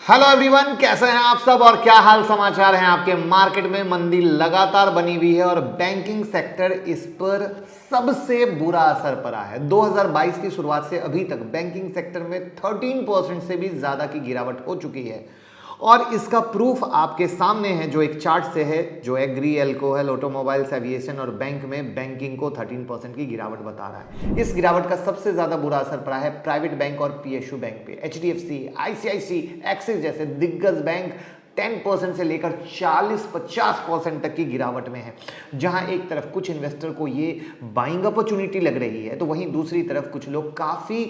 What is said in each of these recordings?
Hello everyone, कैसे हैं आप सब और क्या हाल समाचार हैं आपके। मार्केट में मंदी लगातार बनी हुई है और बैंकिंग सेक्टर इस पर सबसे बुरा असर पड़ा है। 2022 की शुरुआत से अभी तक बैंकिंग सेक्टर में 13% से भी ज्यादा की गिरावट हो चुकी है और इसका प्रूफ आपके सामने है जो एक चार्ट से है, जो एग्री, अल्कोहल, ऑटोमोबाइल्स, एविएशन और बैंक में बैंकिंग को 13% की गिरावट बता रहा है। इस गिरावट का सबसे ज्यादा बुरा असर पड़ा है प्राइवेट बैंक और पीएसयू बैंक पे। एचडीएफसी, आईसीआईसी, एक्सिस जैसे दिग्गज बैंक 10% से लेकर 40-50% तक की गिरावट में है। जहां एक तरफ कुछ इन्वेस्टर को ये बाइंग अपॉर्चुनिटी लग रही है तो वहीं दूसरी तरफ कुछ लोग काफी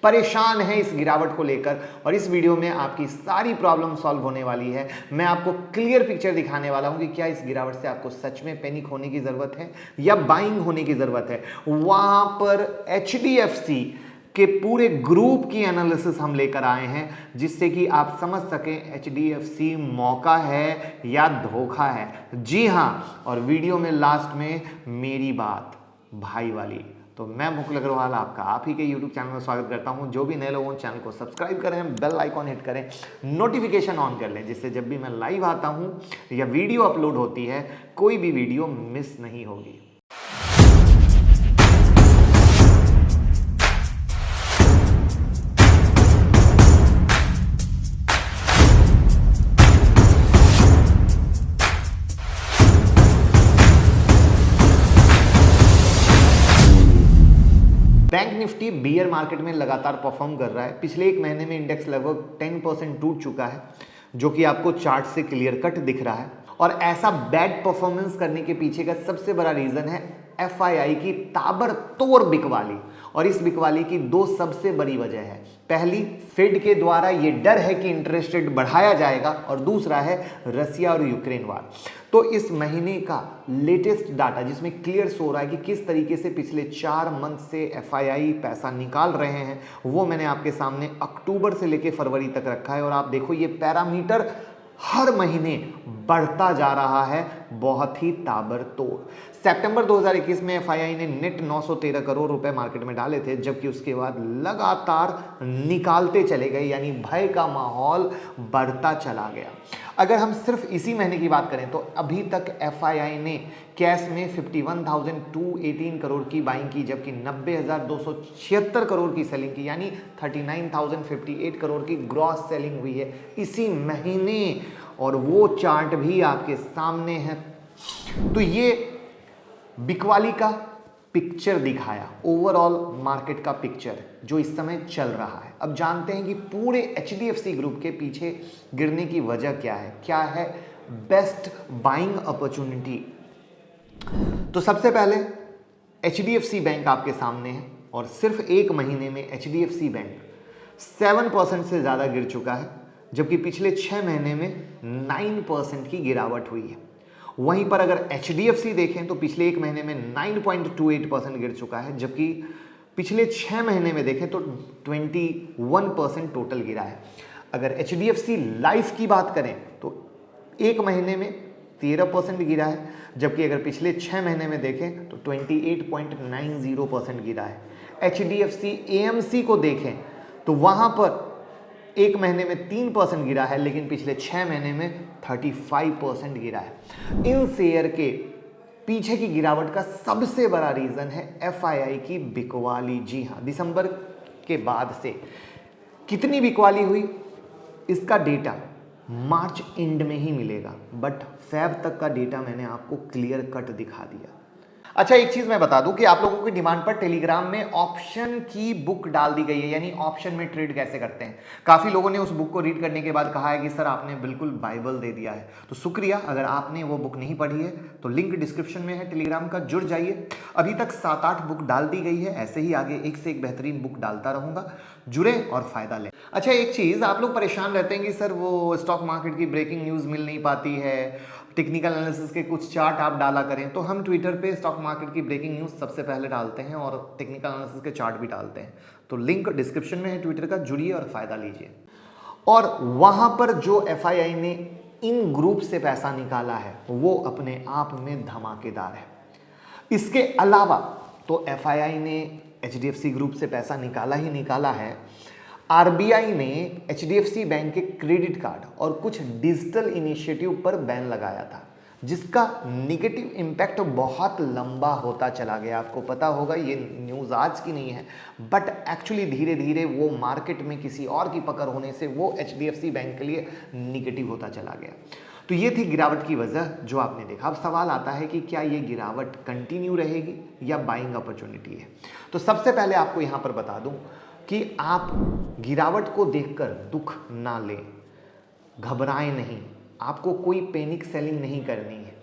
परेशान हैं इस गिरावट को लेकर। और इस वीडियो में आपकी सारी प्रॉब्लम सॉल्व होने वाली है। मैं आपको क्लियर पिक्चर दिखाने वाला हूं कि क्या इस गिरावट से आपको सच में पैनिक होने की जरूरत है या बाइंग होने की जरूरत है। वहां पर एचडीएफसी के पूरे ग्रुप की एनालिसिस हम लेकर आए हैं जिससे कि आप समझ सकें एचडीएफसी मौका है या धोखा है। जी हां, और वीडियो में लास्ट में मेरी बात भाई वाली। तो मैं मुकुल अग्रवाल आपका आप ही के यूट्यूब चैनल में स्वागत करता हूं। जो भी नए लोगों चैनल को सब्सक्राइब करें, बेल आइकॉन हिट करें, नोटिफिकेशन ऑन कर लें जिससे जब भी मैं लाइव आता हूं या वीडियो अपलोड होती है कोई भी वीडियो मिस नहीं होगी। बैंक निफ्टी बियर मार्केट में लगातार परफॉर्म कर रहा है। पिछले एक महीने में इंडेक्स लगभग 10% टूट चुका है जो कि आपको चार्ट से क्लियर कट दिख रहा है। और ऐसा बैड परफॉर्मेंस करने के पीछे का सबसे बड़ा रीजन है एफआईआई की ताबड़तोड़ बिकवाली। और इस बिकवाली की दो सबसे बड़ी वजह है। पहली, फेड के द्वारा ये डर है कि इंटरेस्ट रेट बढ़ाया जाएगा और दूसरा है रसिया और यूक्रेन वार। तो इस महीने का लेटेस्ट डाटा जिसमें क्लियर सो रहा है कि किस तरीके से पिछले 4 मंथ से एफआईआई पैसा निकाल रहे हैं वो मैंने आपके सामने अक्टूबर से लेकर फरवरी तक रखा है। और आप देखो ये पैरामीटर हर महीने बढ़ता जा रहा है बहुत ही ताबड़तोड़। सितंबर 2021 में एफआईआई ने नेट 913 करोड़ रुपए मार्केट में डाले थे, जबकि उसके बाद लगातार निकालते चले गए, यानी भय का माहौल बढ़ता चला गया। अगर हम सिर्फ इसी महीने की बात करें तो अभी तक एफआईआई ने कैश में 51,218 करोड़ की बाइंग की, जबकि 90,276 करोड़ की सेलिंग की, यानी 39,058 करोड़ की ग्रॉस सेलिंग हुई है इसी महीने। और वो चार्ट भी आपके सामने है। तो ये बिकवाली का पिक्चर दिखाया, ओवरऑल मार्केट का पिक्चर जो इस समय चल रहा है। अब जानते हैं कि पूरे एचडीएफसी ग्रुप के पीछे गिरने की वजह क्या है बेस्ट बाइंग अपॉर्चुनिटी। तो सबसे पहले एचडीएफसी बैंक आपके सामने है और सिर्फ एक महीने में एचडीएफसी बैंक 7% से ज्यादा गिर चुका है, जबकि पिछले 6 महीने में 9% की गिरावट हुई है। वहीं पर अगर एचडीएफसी देखें तो पिछले एक महीने में 9.28% गिर चुका है, जबकि पिछले 6 महीने में देखें तो 21% टोटल गिरा है। अगर एचडीएफसी लाइफ की बात करें तो एक महीने में 13% गिरा है, जबकि अगर पिछले 6 महीने में देखें तो 28.90% गिरा है। एचडीएफसी एएमसी को देखें तो वहां पर एक महीने में 3% गिरा है, लेकिन पिछले 6 महीने में 35% गिरा है। इन शेयर के पीछे की गिरावट का सबसे बड़ा रीजन है एफआईआई की बिकवाली। जी हां, दिसंबर के बाद से कितनी बिकवाली हुई इसका डेटा मार्च एंड में ही मिलेगा, बट फेब तक का डेटा मैंने आपको क्लियर कट दिखा दिया। अच्छा, एक चीज मैं बता दूं कि आप लोगों की डिमांड पर टेलीग्राम में ऑप्शन की बुक डाल दी गई है, यानी ऑप्शन में ट्रेड कैसे करते हैं। काफी लोगों ने उस बुक को रीड करने के बाद कहा है कि सर आपने बिल्कुल बाइबल दे दिया है। तो शुक्रिया। अगर आपने वो बुक नहीं पढ़ी है तो लिंक डिस्क्रिप्शन में है टेलीग्राम का, जुड़ जाइए। अभी तक 7-8 बुक डाल दी गई है, ऐसे ही आगे एक से एक बेहतरीन बुक डालता रहूंगा। जुड़े और फायदा लें। अच्छा, एक चीज आप लोग परेशान रहते हैं कि सर वो स्टॉक मार्केट की ब्रेकिंग न्यूज मिल नहीं पाती है, टेक्निकल एनालिसिस के कुछ चार्ट आप डाला करें। तो हम ट्विटर पे स्टॉक मार्केट की ब्रेकिंग न्यूज़ सबसे पहले डालते हैं और टेक्निकल एनालिसिस के चार्ट भी डालते हैं। तो लिंक डिस्क्रिप्शन में है ट्विटर का, जुड़िए और फायदा लीजिए। और वहां पर जो एफआईआई ने इन ग्रुप से पैसा निकाला है वो अपने आप में धमाकेदार है। इसके अलावा तो एफआईआई ने एचडीएफसी ग्रुप से पैसा निकाला ही निकाला है, आरबीआई ने एचडीएफसी बैंक के क्रेडिट कार्ड और कुछ डिजिटल इनिशिएटिव पर बैन लगाया था, जिसका निगेटिव इम्पैक्ट बहुत लंबा होता चला गया। आपको पता होगा ये न्यूज़ आज की नहीं है, बट एक्चुअली धीरे धीरे वो मार्केट में किसी और की पकड़ होने से वो एचडीएफसी बैंक के लिए निगेटिव होता चला गया। तो ये थी गिरावट की वजह जो आपने देखा। अब सवाल आता है कि क्या ये गिरावट कंटिन्यू रहेगी या बाइंग अपॉर्चुनिटी है। तो सबसे पहले आपको यहाँ पर बता दूँ कि आप गिरावट को देखकर दुख ना लें, घबराएं नहीं, आपको कोई पैनिक सेलिंग नहीं करनी है।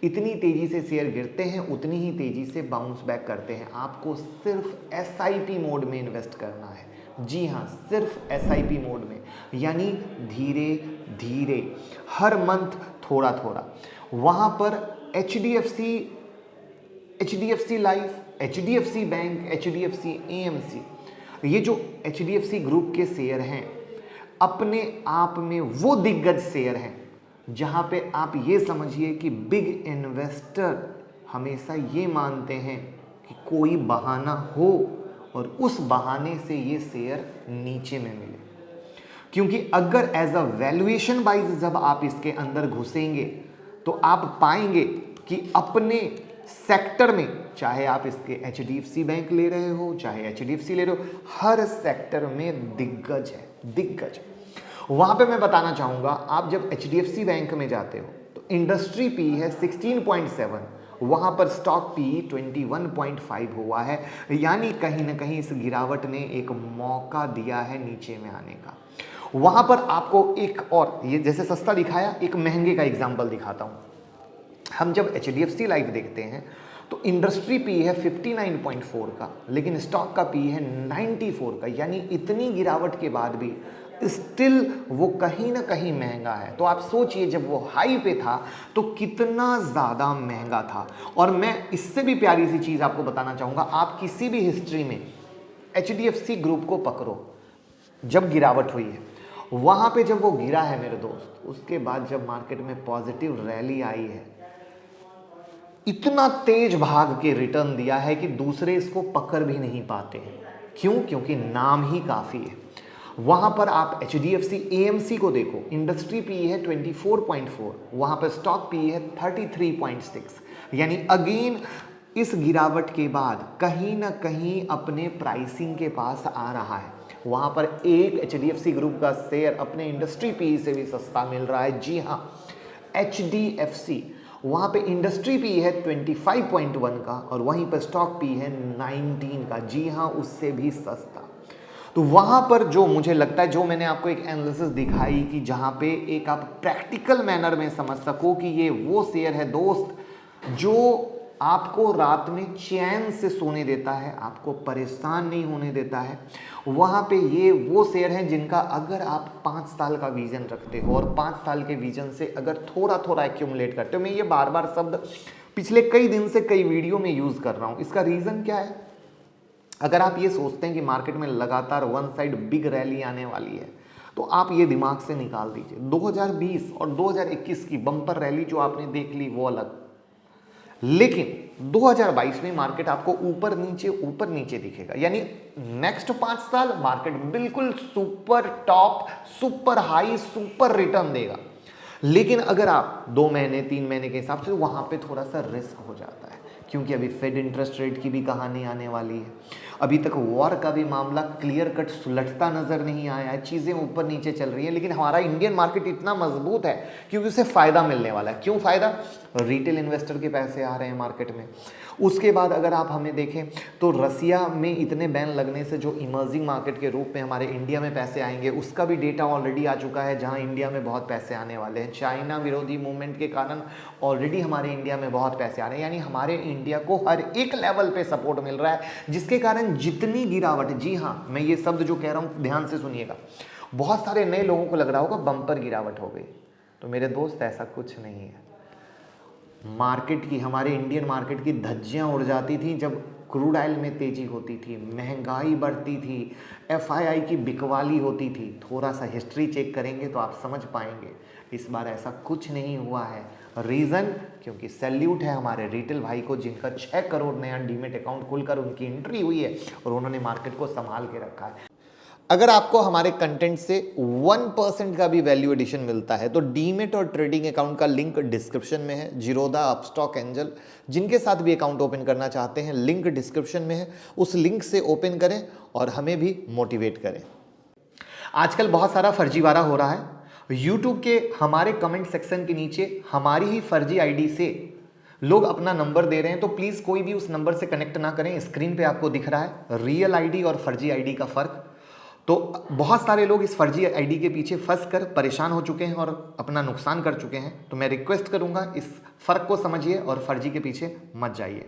इतनी तेजी से शेयर गिरते हैं उतनी ही तेजी से बाउंस बैक करते हैं। आपको सिर्फ एसआईपी मोड में इन्वेस्ट करना है। जी हाँ, सिर्फ एसआईपी मोड में, यानी धीरे धीरे हर मंथ थोड़ा थोड़ा। वहाँ पर HDFC life, HDFC bank, HDFC AMC, ये जो एचडीएफसी ग्रुप के शेयर हैं अपने आप में वो दिग्गज शेयर हैं जहां पे आप ये समझिए कि बिग इन्वेस्टर हमेशा ये मानते हैं कि कोई बहाना हो और उस बहाने से ये शेयर नीचे में मिले। क्योंकि अगर एज अ वैल्यूएशन वाइज जब आप इसके अंदर घुसेंगे तो आप पाएंगे कि अपने सेक्टर में, चाहे आप इसके एचडीएफसी बैंक ले रहे हो, चाहे एचडीएफसी ले रहे हो, हर सेक्टर में दिग्गज है, दिग्गज। वहां पे मैं बताना चाहूंगा, आप जब एचडीएफसी बैंक में जाते हो तो इंडस्ट्री पी है 16.7, वहां पर स्टॉक पी 21.5 हुआ है, यानी कहीं ना कहीं इस गिरावट ने एक मौका दिया है नीचे में आने का। वहां पर आपको एक और, ये जैसे सस्ता दिखाया, एक महंगे का एग्जाम्पल दिखाता हूं। हम जब एचडीएफसी लाइफ देखते हैं तो इंडस्ट्री पी है 59.4 का, लेकिन स्टॉक का पी है 94 का, यानी इतनी गिरावट के बाद भी स्टिल वो कहीं ना कहीं महंगा है। तो आप सोचिए जब वो हाई पे था तो कितना ज़्यादा महंगा था। और मैं इससे भी प्यारी सी चीज़ आपको बताना चाहूँगा, आप किसी भी हिस्ट्री में एचडीएफसी ग्रुप को पकड़ो, जब गिरावट हुई है वहाँ पे जब वो गिरा है मेरे दोस्त, उसके बाद जब मार्केट में पॉजिटिव रैली आई है, इतना तेज भाग के रिटर्न दिया है कि दूसरे इसको पकड़ भी नहीं पाते हैं। क्यों? क्योंकि नाम ही काफ़ी है। वहाँ पर आप एचडीएफसी एएमसी को देखो, इंडस्ट्री पी है 24.4, वहाँ पर स्टॉक पी है 33.6, यानी अगेन इस गिरावट के बाद कहीं ना कहीं अपने प्राइसिंग के पास आ रहा है। वहाँ पर एक एचडीएफसी ग्रुप का शेयर अपने इंडस्ट्री पी से भी सस्ता मिल रहा है। जी हाँ, एचडीएफसी, वहाँ पे इंडस्ट्री पी है 25.1 का और वहीं पर स्टॉक पी है 19 का। जी हाँ, उससे भी सस्ता। तो वहाँ पर जो मुझे लगता है, जो मैंने आपको एक एनालिसिस दिखाई कि जहाँ पे एक आप प्रैक्टिकल मैनर में समझ सको कि ये वो शेयर है दोस्त जो आपको रात में चैन से सोने देता है, आपको परेशान नहीं होने देता है। वहाँ पे ये वो शेयर हैं जिनका अगर आप 5 साल का विजन रखते हो और 5 साल के विजन से अगर थोड़ा थोड़ा एक्यूमुलेट करते हो, मैं ये बार बार शब्द पिछले कई दिन से कई वीडियो में यूज़ कर रहा हूँ। इसका रीज़न क्या है? अगर आप ये सोचते हैं कि मार्केट में लगातार वन साइड बिग रैली आने वाली है तो आप ये दिमाग से निकाल दीजिए। 2020 और 2021 की बम्पर रैली जो आपने देख ली वो अलग, लेकिन 2022 में मार्केट आपको ऊपर नीचे दिखेगा। यानी नेक्स्ट 5 साल मार्केट बिल्कुल super top, super high, super return देगा। लेकिन अगर आप 2 महीने 3 महीने के हिसाब से, वहां पे थोड़ा सा रिस्क हो जाता है, क्योंकि अभी फेड इंटरेस्ट रेट की भी कहानी आने वाली है। अभी तक वॉर का भी मामला क्लियर कट सुलझता नजर नहीं आया है, चीज़ें ऊपर नीचे चल रही है। लेकिन हमारा इंडियन मार्केट इतना मजबूत है क्योंकि उसे फ़ायदा मिलने वाला है। क्यों फ़ायदा? रिटेल इन्वेस्टर के पैसे आ रहे हैं मार्केट में। उसके बाद अगर आप हमें देखें तो रसिया में इतने बैन लगने से जो इमर्जिंग मार्केट के रूप में हमारे इंडिया में पैसे आएंगे, उसका भी डेटा ऑलरेडी आ चुका है, जहां इंडिया में बहुत पैसे आने वाले हैं। चाइना विरोधी मूवमेंट के कारण ऑलरेडी हमारे इंडिया में बहुत पैसे आ रहे हैं, यानी हमारे इंडिया को हर एक लेवल पे सपोर्ट मिल रहा है, जिसके कारण जितनी गिरावट, जी हाँ, मैं ये शब्द जो कह रहा हूँ ध्यान से सुनिएगा, बहुत सारे नए लोगों को लग रहा होगा बम्पर गिरावट हो गई, तो मेरे दोस्त ऐसा कुछ नहीं है। मार्केट की, हमारे इंडियन मार्केट की धज्जियां उड़ जाती थी जब क्रूड ऑयल में तेजी होती थी, महंगाई बढ़ती थी, एफआईआई की बिकवाली होती थी। थोड़ा सा हिस्ट्री चेक करेंगे तो आप समझ पाएंगे इस बार ऐसा कुछ नहीं हुआ है। रीज़न, क्योंकि सैल्यूट है हमारे रिटेल भाई को, जिनका 6 करोड़ नया डीमेट अकाउंट खुलकर उनकी एंट्री हुई है और उन्होंने मार्केट को संभाल के रखा है। अगर आपको हमारे कंटेंट से 1% का भी वैल्यू एडिशन मिलता है तो डीमेट और ट्रेडिंग अकाउंट का लिंक डिस्क्रिप्शन में है। जीरोधा, अपस्टॉक, एंजल जिनके साथ भी अकाउंट ओपन करना चाहते हैं, लिंक डिस्क्रिप्शन में है, उस लिंक से ओपन करें और हमें भी मोटिवेट करें। आजकल बहुत सारा फर्जीवाड़ा हो रहा है। यूट्यूब के हमारे कमेंट सेक्शन के नीचे हमारी ही फर्जी आईडी से लोग अपना नंबर दे रहे हैं, तो प्लीज़ कोई भी उस नंबर से कनेक्ट ना करें। स्क्रीन पे आपको दिख रहा है रियल आईडी और फर्जी आईडी का फ़र्क। तो बहुत सारे लोग इस फर्जी आईडी के पीछे फंस कर परेशान हो चुके हैं और अपना नुकसान कर चुके हैं। तो मैं रिक्वेस्ट करूंगा इस फ़र्क को समझिए और फर्जी के पीछे मत जाइए।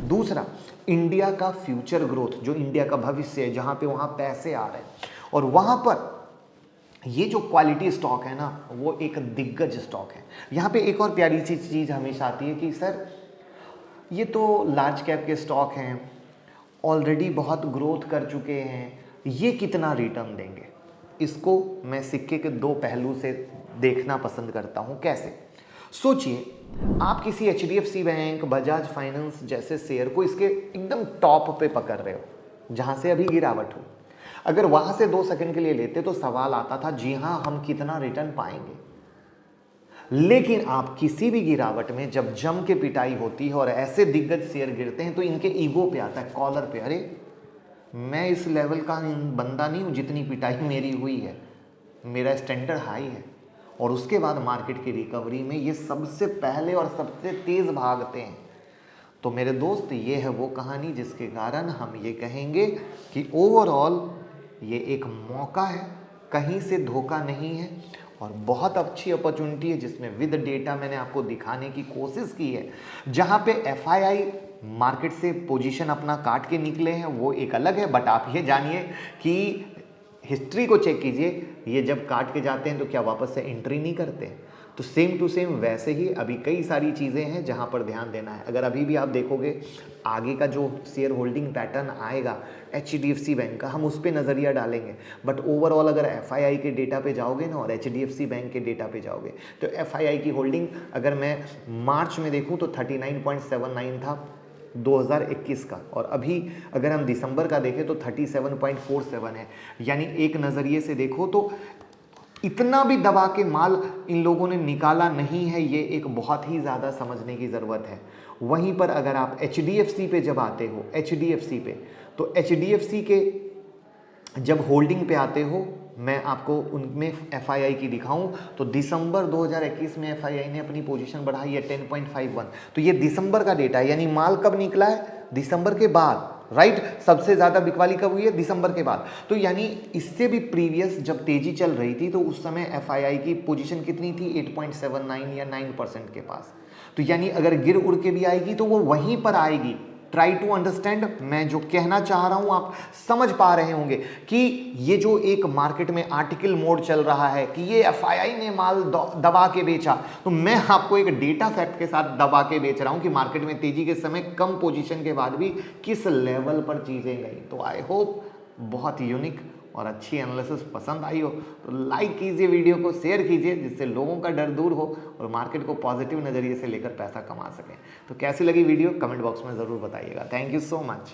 दूसरा, इंडिया का फ्यूचर ग्रोथ, जो इंडिया का भविष्य है, जहाँ पे वहाँ पैसे आ रहे हैं और वहाँ पर ये जो क्वालिटी स्टॉक है ना, वो एक दिग्गज स्टॉक है। यहाँ पे एक और प्यारी सी चीज़ हमेशा आती है कि सर ये तो लार्ज कैप के स्टॉक हैं, ऑलरेडी बहुत ग्रोथ कर चुके हैं, ये कितना रिटर्न देंगे। इसको मैं सिक्के के दो पहलू से देखना पसंद करता हूँ। कैसे? सोचिए, आप किसी HDFC बैंक, बजाज फाइनेंस जैसे शेयर को इसके एकदम टॉप पे पकड़ रहे हो, जहाँ से अभी गिरावट हो। अगर वहाँ से 2 सेकंड के लिए लेते तो सवाल आता था, जी हाँ, हम कितना रिटर्न पाएंगे। लेकिन आप किसी भी गिरावट में जब जम के पिटाई होती है और ऐसे दिग्गज शेयर गिरते हैं तो इनके ईगो पे आता है, कॉलर पे, अरे मैं इस लेवल का बंदा नहीं हूँ जितनी पिटाई मेरी हुई है, मेरा स्टैंडर्ड हाई है। और उसके बाद मार्केट की रिकवरी में ये सबसे पहले और सबसे तेज़ भागते हैं। तो मेरे दोस्त, ये है वो कहानी जिसके कारण हम ये कहेंगे कि ओवरऑल ये एक मौका है, कहीं से धोखा नहीं है और बहुत अच्छी अपॉर्चुनिटी है, जिसमें विद डेटा मैंने आपको दिखाने की कोशिश की है। जहाँ पे FII मार्केट से पोजीशन अपना काट के निकले हैं वो एक अलग है, बट आप ये जानिए कि हिस्ट्री को चेक कीजिए, ये जब काट के जाते हैं तो क्या वापस से एंट्री नहीं करते। तो सेम टू सेम वैसे ही अभी कई सारी चीज़ें हैं जहाँ पर ध्यान देना है। अगर अभी भी आप देखोगे आगे का जो शेयर होल्डिंग पैटर्न आएगा HDFC बैंक का, हम उस पर नज़रिया डालेंगे। बट ओवरऑल अगर FII के डेटा पे जाओगे ना और HDFC बैंक के डेटा पे जाओगे तो FII की होल्डिंग अगर मैं मार्च में देखूँ तो 39.79 था 2021 का, और अभी अगर हम दिसंबर का देखें तो 37.47 है। यानी एक नज़रिए से देखो तो इतना भी दबा के माल इन लोगों ने निकाला नहीं है, ये एक बहुत ही ज़्यादा समझने की ज़रूरत है। वहीं पर अगर आप HDFC पे जब आते हो, HDFC पे, तो HDFC के जब होल्डिंग पे आते हो, मैं आपको उनमें FII की दिखाऊं तो दिसंबर 2021 में FII ने अपनी पोजीशन बढ़ाई है 10.51। तो ये दिसंबर का डेटा है, यानी माल कब निकला है? दिसंबर के बाद, राइट। सबसे ज़्यादा बिकवाली कब हुई है? दिसंबर के बाद। तो यानी इससे भी प्रीवियस जब तेज़ी चल रही थी तो उस समय FII की पोजीशन कितनी थी? 8.79 या 9% के पास। तो यानी अगर गिर उड़ के भी आएगी तो वो वहीं पर आएगी। ट्राई टू अंडरस्टैंड, मैं जो कहना चाह रहा हूं आप समझ पा रहे होंगे कि ये जो एक मार्केट में आर्टिकल मोड चल रहा है कि ये FII ने माल दबा के बेचा, तो मैं आपको एक डेटा फैक्ट के साथ दबा के बेच रहा हूं कि मार्केट में तेजी के समय कम पोजीशन के बाद भी किस लेवल पर चीजें गई। तो आई होप बहुत यूनिक और अच्छी एनालिसिस पसंद आई हो तो लाइक कीजिए, वीडियो को शेयर कीजिए, जिससे लोगों का डर दूर हो और मार्केट को पॉजिटिव नज़रिए से लेकर पैसा कमा सकें। तो कैसी लगी वीडियो कमेंट बॉक्स में ज़रूर बताइएगा। Thank you so much.